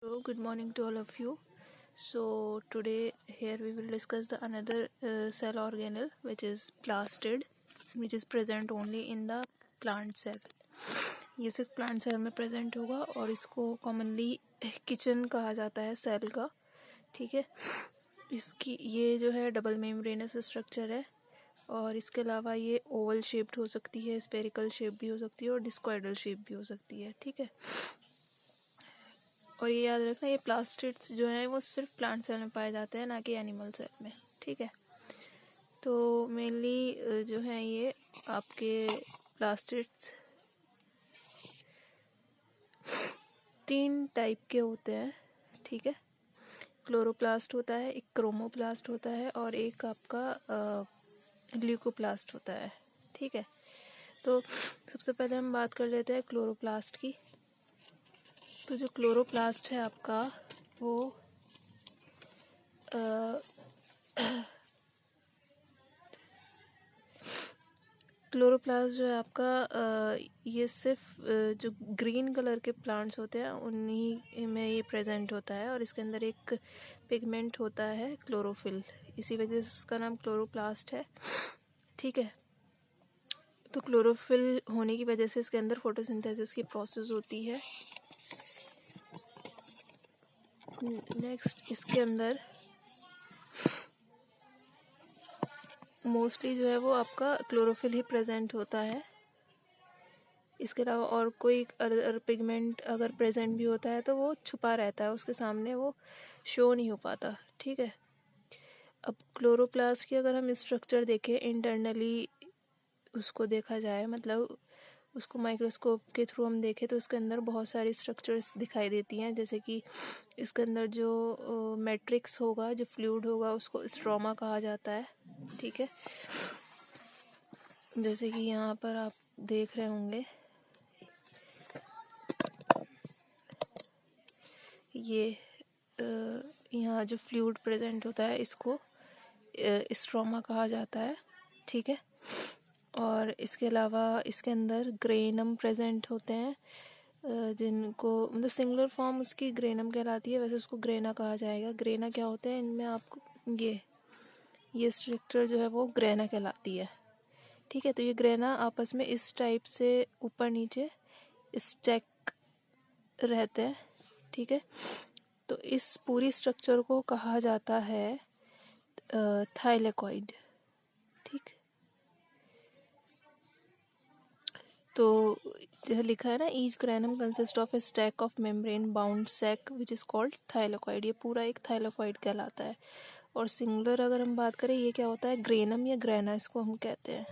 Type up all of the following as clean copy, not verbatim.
So good morning to all of you. So today here we will discuss the another cell organelle which is plastid, which is present only in the plant cell. ये सिर्फ plant cell में present होगा और इसको commonly kitchen कहा जाता है cell का. ठीक है. इसकी ये जो है डबल मेम्ब्रेनस स्ट्रक्चर है और इसके अलावा ये ओवल शेप्ड हो सकती है, स्पेरिकल शेप भी हो सकती है और डिस्कॉइडल शेप भी हो सकती है. ठीक है. और ये याद रखना, ये प्लास्टिड्स जो हैं वो सिर्फ प्लांट सेल में पाए जाते हैं, ना कि एनिमल सेल में. ठीक है. तो मेनली जो है ये आपके प्लास्टिड्स 3 टाइप के होते हैं. ठीक है. क्लोरोप्लास्ट होता है, एक क्रोमोप्लास्ट होता है और एक आपका ल्यूकोप्लास्ट होता है. ठीक है. तो सबसे पहले हम बात कर लेते हैं क्लोरोप्लास्ट की. तो जो क्लोरोप्लास्ट है आपका वो क्लोरोप्लास्ट जो है आपका ये सिर्फ जो ग्रीन कलर के प्लांट्स होते हैं उन्हीं में ये प्रेजेंट होता है और इसके अंदर एक पिगमेंट होता है क्लोरोफिल, इसी वजह से इसका नाम क्लोरोप्लास्ट है. ठीक है. तो क्लोरोफिल होने की वजह से इसके अंदर फोटोसिंथेसिस की प्रोसेस होती है. नेक्स्ट इसके अंदर मोस्टली जो है वो आपका क्लोरोफिल ही प्रेजेंट होता है. इसके अलावा और कोई पिगमेंट अगर प्रेजेंट भी होता है तो वो छुपा रहता है, उसके सामने वो शो नहीं हो पाता. ठीक है. अब क्लोरोप्लास्ट की अगर हम स्ट्रक्चर देखें इंटरनली, उसको देखा जाए, मतलब उसको माइक्रोस्कोप के थ्रू हम देखें तो उसके अंदर बहुत सारी स्ट्रक्चर्स दिखाई देती हैं. जैसे कि इसके अंदर जो मैट्रिक्स होगा, जो फ्लूइड होगा, उसको स्ट्रोमा कहा जाता है. ठीक है. जैसे कि यहाँ पर आप देख रहे होंगे, ये यहाँ जो फ्लूइड प्रेजेंट होता है इसको स्ट्रोमा कहा जाता है. ठीक है. और इसके अलावा इसके अंदर ग्रेनम प्रेजेंट होते हैं, जिनको मतलब सिंगुलर फॉर्म उसकी ग्रेनम कहलाती है, वैसे उसको ग्रेना कहा जाएगा. ग्रेना क्या होते हैं इनमें आपको ये स्ट्रक्चर जो है वो ग्रेना कहलाती है. ठीक है. तो ये ग्रेना आपस में इस टाइप से ऊपर नीचे स्टैक रहते हैं. ठीक है. तो इस पूरी स्ट्रक्चर को कहा जाता है थाइलेकॉइड. ठीक. तो जैसे लिखा है ना, each granum consist of a stack of membrane bound sac which is called thylakoid. ये पूरा एक थाइलेकॉइड कहलाता है. और सिंगुलर अगर हम बात करें, ये क्या होता है, ग्रेनम या ग्रेना इसको हम कहते हैं,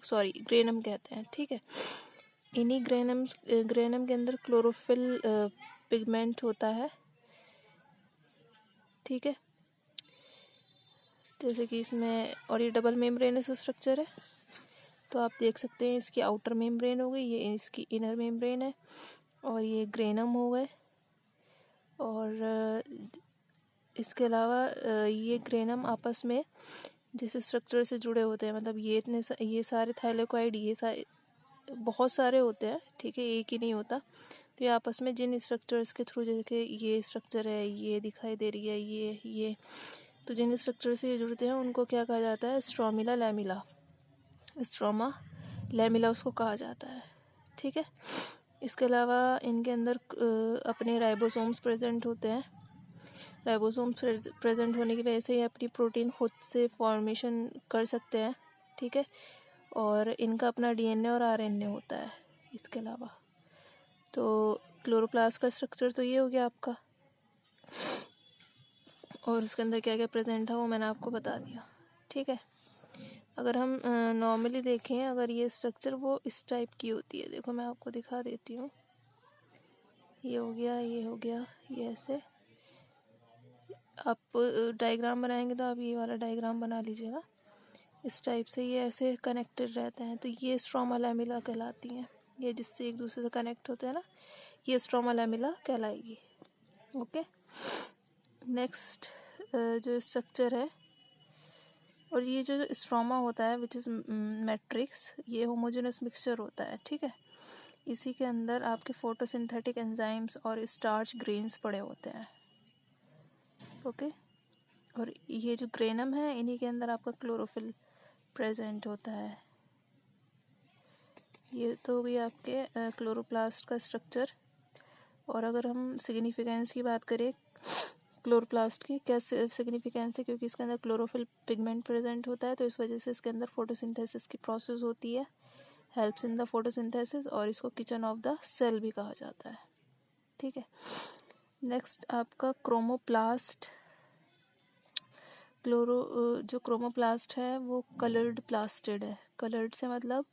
सॉरी ग्रेनम कहते हैं. ठीक है. इन्हीं ग्रेनम के अंदर क्लोरोफिल पिगमेंट होता है. ठीक है. जैसे कि इसमें, और ये डबल मेम्ब्रेनस स्ट्रक्चर है, तो आप देख सकते हैं इसकी आउटर मेम्ब्रेन हो गई, ये इसकी इनर मेम्ब्रेन है, और ये ग्रेनम हो गए. और इसके अलावा ये ग्रेनम आपस में जिस स्ट्रक्चर से जुड़े होते हैं, मतलब ये सारे थाइलेकॉइड, ये सारे बहुत सारे होते हैं. ठीक है. एक ही नहीं होता. तो ये आपस में जिन स्ट्रक्चर्स के थ्रू, जैसे ये स्ट्रक्चर है, ये दिखाई दे रही है, ये तो जिन स्ट्रक्चर से ये जुड़ते हैं उनको क्या कहा जाता है, स्ट्रोमा लैमिला उसको कहा जाता है. ठीक है. इसके अलावा इनके अंदर अपने राइबोसोम्स प्रेजेंट होते हैं. राइबोसोम्स प्रेजेंट होने की वजह से ये अपनी प्रोटीन खुद से फॉर्मेशन कर सकते हैं. ठीक है. और इनका अपना डीएनए और आरएनए होता है. इसके अलावा तो क्लोरोप्लास्ट का स्ट्रक्चर तो ये हो गया आपका, और उसके अंदर क्या क्या प्रेजेंट था वो मैंने आपको बता दिया. ठीक है. अगर हम नॉर्मली देखें, अगर ये स्ट्रक्चर वो इस टाइप की होती है, देखो मैं आपको दिखा देती हूँ. ये हो गया, ये हो गया, ये ऐसे आप डायग्राम बनाएंगे तो आप ये वाला डायग्राम बना लीजिएगा. इस टाइप से ये ऐसे कनेक्टेड रहते हैं, तो ये स्ट्रोमा लैमिला कहलाती हैं. ये जिससे एक दूसरे से कनेक्ट होते हैं ना, ये स्ट्रोमा लैमिला कहलाएगी. ओके. नेक्स्ट जो स्ट्रक्चर है, और ये जो स्ट्रोमा होता है विच इज़ मैट्रिक्स, ये होमोजेनस मिक्सचर होता है. ठीक है. इसी के अंदर आपके फोटोसिंथेटिक एंजाइम्स और स्टार्च ग्रेन्स पड़े होते हैं। ओके, और ये जो ग्रेनम है इन्हीं के अंदर आपका क्लोरोफिल प्रेजेंट होता है। ये तो हो गई आपके क्लोरोप्लास्ट का स्ट्रक्चर। और अगर हम सिग्निफिकेंस की बात करें क्लोरोप्लास्ट की, क्या सिग्निफिकेंस है, क्योंकि इसके अंदर क्लोरोफिल पिगमेंट प्रेजेंट होता है तो इस वजह से इसके अंदर फोटोसिंथेसिस की प्रोसेस होती है, हेल्प्स इन द फोटोसिंथेसिस, और इसको किचन ऑफ द सेल भी कहा जाता है। ठीक है, नेक्स्ट आपका क्रोमोप्लास्ट। जो क्रोमोप्लास्ट है वो कलर्ड प्लास्टिड है। कलर्ड से मतलब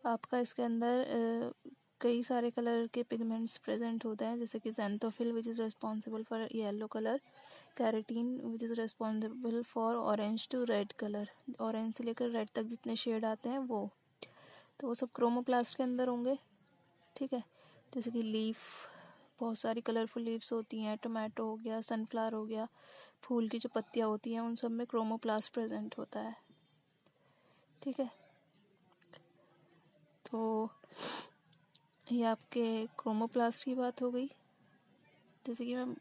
आपका इसके अंदर कई सारे कलर के पिगमेंट्स प्रेजेंट होते हैं, जैसे कि xanthophyll which is responsible for yellow colour, carotene which is responsible for orange to red colour, orange से लेकर रेड तक जितने शेड आते हैं वो, तो वो सब क्रोमोप्लास्ट के अंदर होंगे। ठीक है, जैसे कि लीफ, बहुत सारी कलरफुल लीव्स होती हैं, टोमेटो हो गया, सनफ्लावर हो गया, फूल की जो पत्तियाँ होती हैं उन सब में क्रोमोप्लास्ट प्रेजेंट होता है। ठीक है, तो ये आपके क्रोमोप्लास्ट की बात हो गई। जैसे कि मैं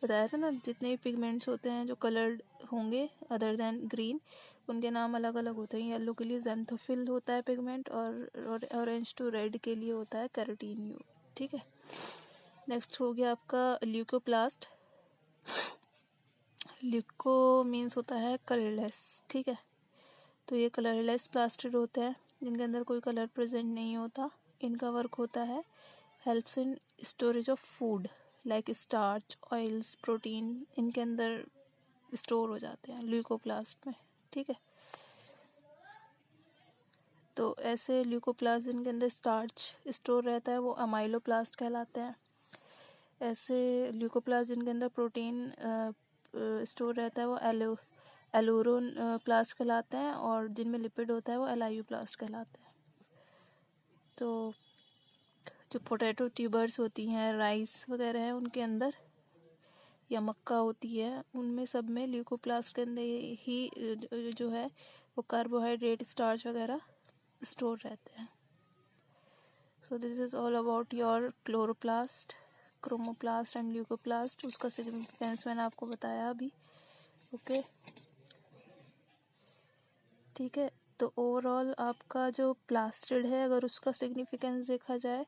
बताया था ना, जितने भी पिगमेंट्स होते हैं जो कलर्ड होंगे अदर देन ग्रीन, उनके नाम अलग अलग होते हैं। येलो के लिए ज़ैंथोफिल होता है पिगमेंट, और ऑरेंज टू रेड के लिए होता है कैरोटीन यू। ठीक है, नेक्स्ट हो गया आपका ल्यूकोप्लास्ट। ल्यूको मीन्स होता है कलरलेस। ठीक है, तो ये कलरलेस प्लास्टिड होते हैं जिनके अंदर कोई कलर प्रेजेंट नहीं होता। इनका वर्क होता है helps in storage of food like starch, oils, protein, इनके अंदर स्टोर हो जाते हैं ल्यूकोप्लास्ट में। ठीक है, तो ऐसे ल्यूकोप्लास्ट जिनके अंदर स्टार्च स्टोर रहता है वो अमाइलोप्लास्ट कहलाते हैं। ऐसे ल्यूकोप्लास्ट जिनके अंदर प्रोटीन स्टोर रहता है वो एलूरोन प्लास्ट कहलाते हैं, और जिनमें लिपिड होता है वो एलायूप्लास्ट कहलाते हैं। तो जो पोटैटो ट्यूबर्स होती हैं, राइस वगैरह हैं, उनके अंदर, या मक्का होती है, उनमें सब में ल्यूकोप्लास्ट के अंदर ही जो है वो कार्बोहाइड्रेट, स्टार्च वगैरह स्टोर रहते हैं। So this is all about your chloroplast, chromoplast and leucoplast. उसका सिग्निफिकेंस मैंने आपको बताया अभी। ओके, ठीक है, तो ओवरऑल आपका जो प्लास्टिड है, अगर उसका सिग्निफिकेंस देखा जाए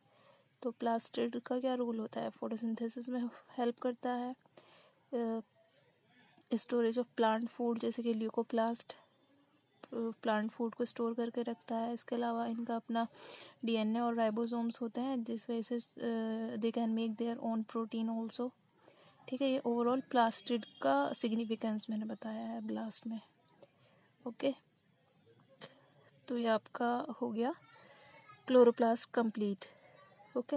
तो प्लास्टिड का क्या रोल होता है, फोटोसिंथेसिस में हेल्प करता है, स्टोरेज ऑफ प्लांट फूड, जैसे कि ल्यूकोप्लास्ट प्लांट फूड को स्टोर करके रखता है। इसके अलावा इनका अपना डीएनए और राइबोसोम्स होते हैं, जिस वजह से they can make their own protein also. ठीक है, ये ओवरऑल प्लास्टिड का सिग्निफिकेंस मैंने बताया है ब्लास्ट में। ओके, तो ये आपका हो गया क्लोरोप्लास्ट कंप्लीट। ओके।